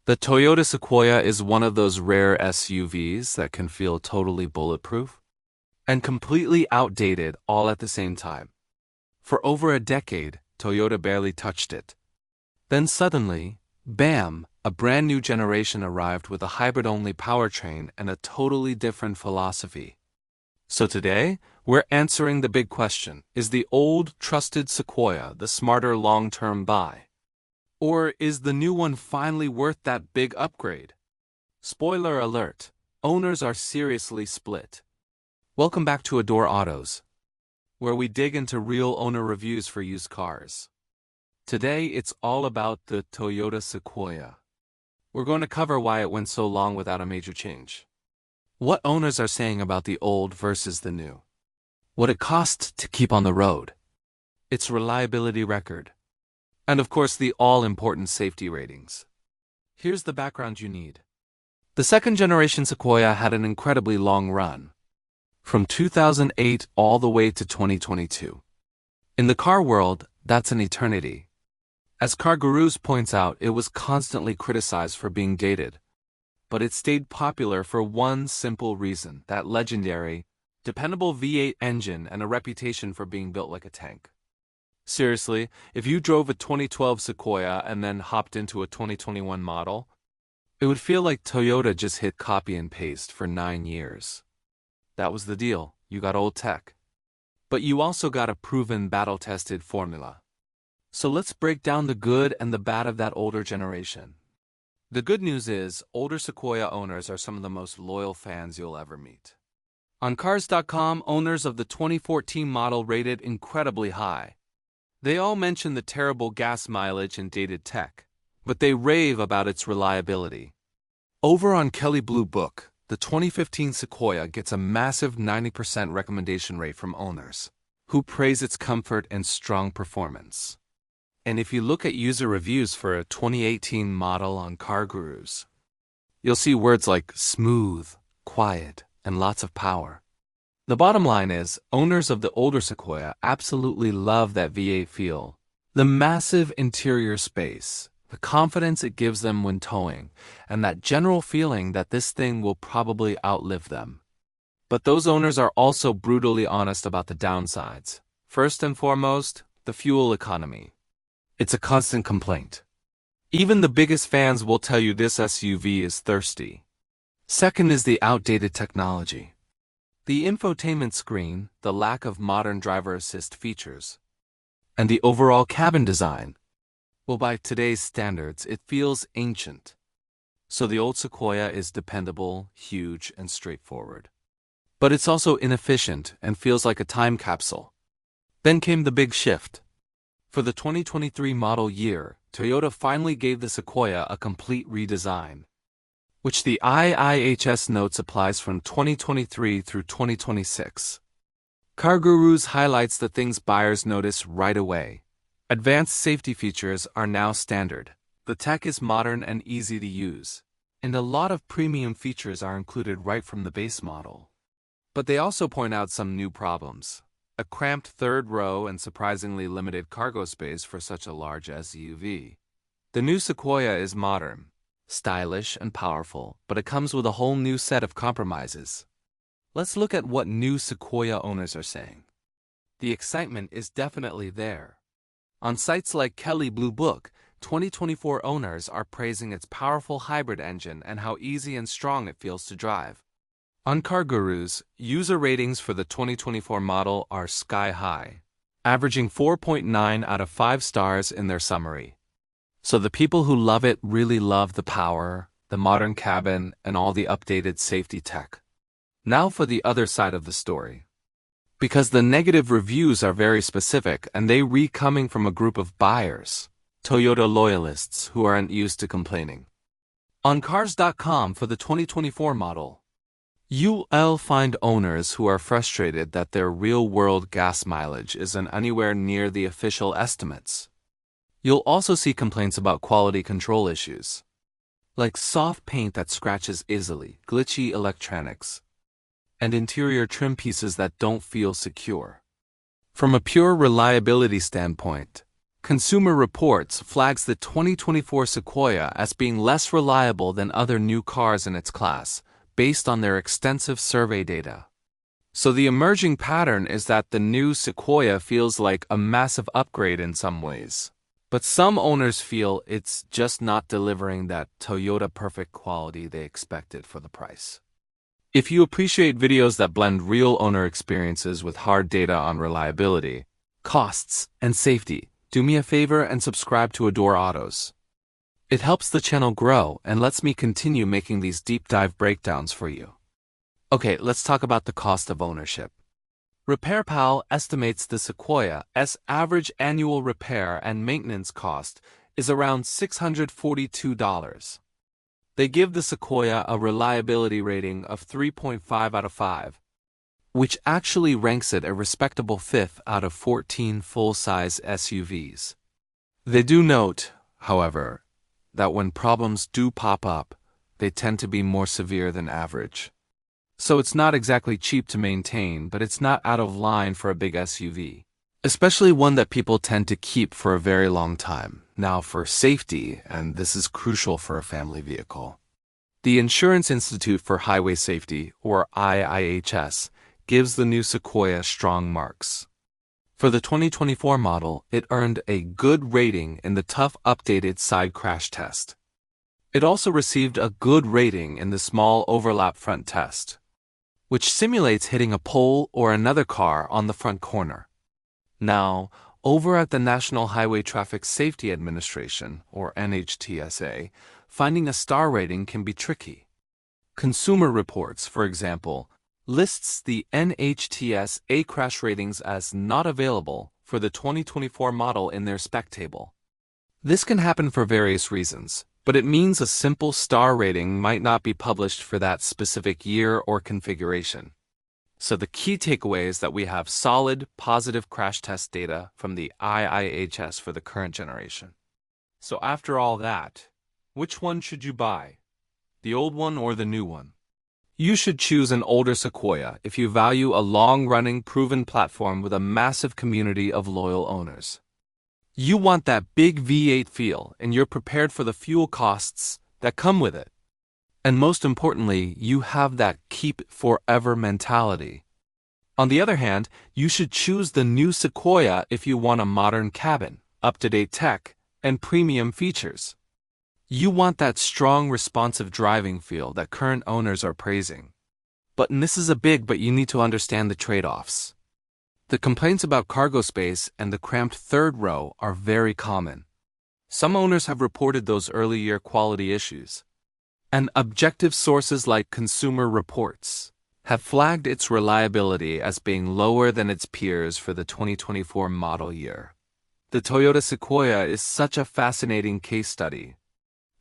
The Toyota Sequoia is one of those rare SUVs that can feel totally bulletproof and completely outdated all at the same time. For over a decade, Toyota barely touched it. Then suddenly, bam, a brand new generation arrived with a hybrid-only powertrain and a totally different philosophy. So today, we're answering the big question: is the old, trusted Sequoia the smarter long-term buy? Or is the new one finally worth that big upgrade? Spoiler alert, owners are seriously split. Welcome back to Adore Autos, where we dig into real owner reviews for used cars. Today, it's all about the Toyota Sequoia. We're going to cover why it went so long without a major change, what owners are saying about the old versus the new, what it costs to keep on the road, its reliability record, and of course the all-important safety ratings. Here's the background you need. The second-generation Sequoia had an incredibly long run, from 2008 all the way to 2022. In the car world, that's an eternity. As Car Gurus points out, it was constantly criticized for being dated, but it stayed popular for one simple reason: that legendary, dependable V8 engine and a reputation for being built like a tank. Seriously, if you drove a 2012 Sequoia and then hopped into a 2021 model, it would feel like Toyota just hit copy and paste for 9 years. That was the deal. You got old tech, but you also got a proven, battle-tested formula. So let's break down the good and the bad of that older generation. The good news is, older Sequoia owners are some of the most loyal fans you'll ever meet. On Cars.com, owners of the 2014 model rated incredibly high. They all mention the terrible gas mileage and dated tech, but they rave about its reliability. Over on Kelley Blue Book, the 2015 Sequoia gets a massive 90% recommendation rate from owners, who praise its comfort and strong performance. And if you look at user reviews for a 2018 model on Car Gurus, you'll see words like smooth, quiet, and lots of power. The bottom line is, owners of the older Sequoia absolutely love that V8 feel, the massive interior space, the confidence it gives them when towing, and that general feeling that this thing will probably outlive them. But those owners are also brutally honest about the downsides. First and foremost, the fuel economy. It's a constant complaint. Even the biggest fans will tell you this SUV is thirsty. Second is the outdated technology. The infotainment screen, the lack of modern driver assist features, and the overall cabin design. Well, by today's standards, it feels ancient. So the old Sequoia is dependable, huge, and straightforward. But it's also inefficient and feels like a time capsule. Then came the big shift. For the 2023 model year, Toyota finally gave the Sequoia a complete redesign, which the IIHS notes applies from 2023 through 2026. Car Gurus highlights the things buyers notice right away. Advanced safety features are now standard. The tech is modern and easy to use, and a lot of premium features are included right from the base model. But they also point out some new problems. A cramped third row and surprisingly limited cargo space for such a large SUV. The new Sequoia is modern, stylish, and powerful, but it comes with a whole new set of compromises. Let's look at what new Sequoia owners are saying. The excitement is definitely there. On sites like Kelley Blue Book, 2024 owners are praising its powerful hybrid engine and how easy and strong it feels to drive. On Car Gurus, user ratings for the 2024 model are sky high, averaging 4.9 out of 5 stars in their summary. So the people who love it really love the power, the modern cabin, and all the updated safety tech. Now for the other side of the story. Because the negative reviews are very specific and they coming from a group of buyers, Toyota loyalists who aren't used to complaining. On Cars.com for the 2024 model, you'll find owners who are frustrated that their real-world gas mileage isn't anywhere near the official estimates. You'll also see complaints about quality control issues, like soft paint that scratches easily, glitchy electronics, and interior trim pieces that don't feel secure. From a pure reliability standpoint, Consumer Reports flags the 2024 Sequoia as being less reliable than other new cars in its class, based on their extensive survey data. So the emerging pattern is that the new Sequoia feels like a massive upgrade in some ways. But some owners feel it's just not delivering that Toyota perfect quality they expected for the price. If you appreciate videos that blend real owner experiences with hard data on reliability, costs, and safety, do me a favor and subscribe to Adore Autos. It helps the channel grow and lets me continue making these deep dive breakdowns for you. Okay, let's talk about the cost of ownership. RepairPal estimates the Sequoia's average annual repair and maintenance cost is around $642. They give the Sequoia a reliability rating of 3.5 out of 5, which actually ranks it a respectable 5th out of 14 full-size SUVs. They do note, however, that when problems do pop up, they tend to be more severe than average. So it's not exactly cheap to maintain, but it's not out of line for a big SUV, especially one that people tend to keep for a very long time. Now for safety, and this is crucial for a family vehicle. The Insurance Institute for Highway Safety, or IIHS, gives the new Sequoia strong marks. For the 2024 model, it earned a good rating in the tough updated side crash test. It also received a good rating in the small overlap front test, which simulates hitting a pole or another car on the front corner. Now, over at the National Highway Traffic Safety Administration, or NHTSA, finding a star rating can be tricky. Consumer Reports, for example, lists the NHTSA crash ratings as not available for the 2024 model in their spec table. This can happen for various reasons, but it means a simple star rating might not be published for that specific year or configuration. So the key takeaway is that we have solid, positive crash test data from the IIHS for the current generation. So after all that, which one should you buy? The old one or the new one? You should choose an older Sequoia if you value a long-running, proven platform with a massive community of loyal owners. You want that big V8 feel, and you're prepared for the fuel costs that come with it. And most importantly, you have that keep it forever mentality. On the other hand, you should choose the new Sequoia if you want a modern cabin, up-to-date tech, and premium features. You want that strong, responsive driving feel that current owners are praising. And this is a big, but you need to understand the trade-offs. The complaints about cargo space and the cramped third row are very common. Some owners have reported those early-year quality issues. And objective sources like Consumer Reports have flagged its reliability as being lower than its peers for the 2024 model year. The Toyota Sequoia is such a fascinating case study.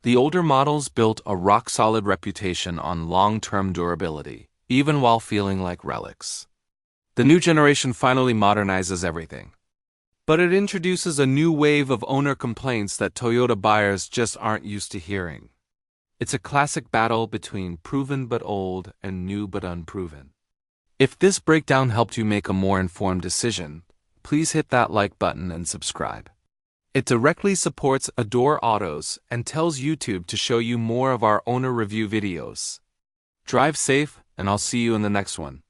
The older models built a rock-solid reputation on long-term durability, even while feeling like relics. The new generation finally modernizes everything. But it introduces a new wave of owner complaints that Toyota buyers just aren't used to hearing. It's a classic battle between proven but old and new but unproven. If this breakdown helped you make a more informed decision, please hit that like button and subscribe. It directly supports Adore Autos and tells YouTube to show you more of our owner review videos. Drive safe, and I'll see you in the next one.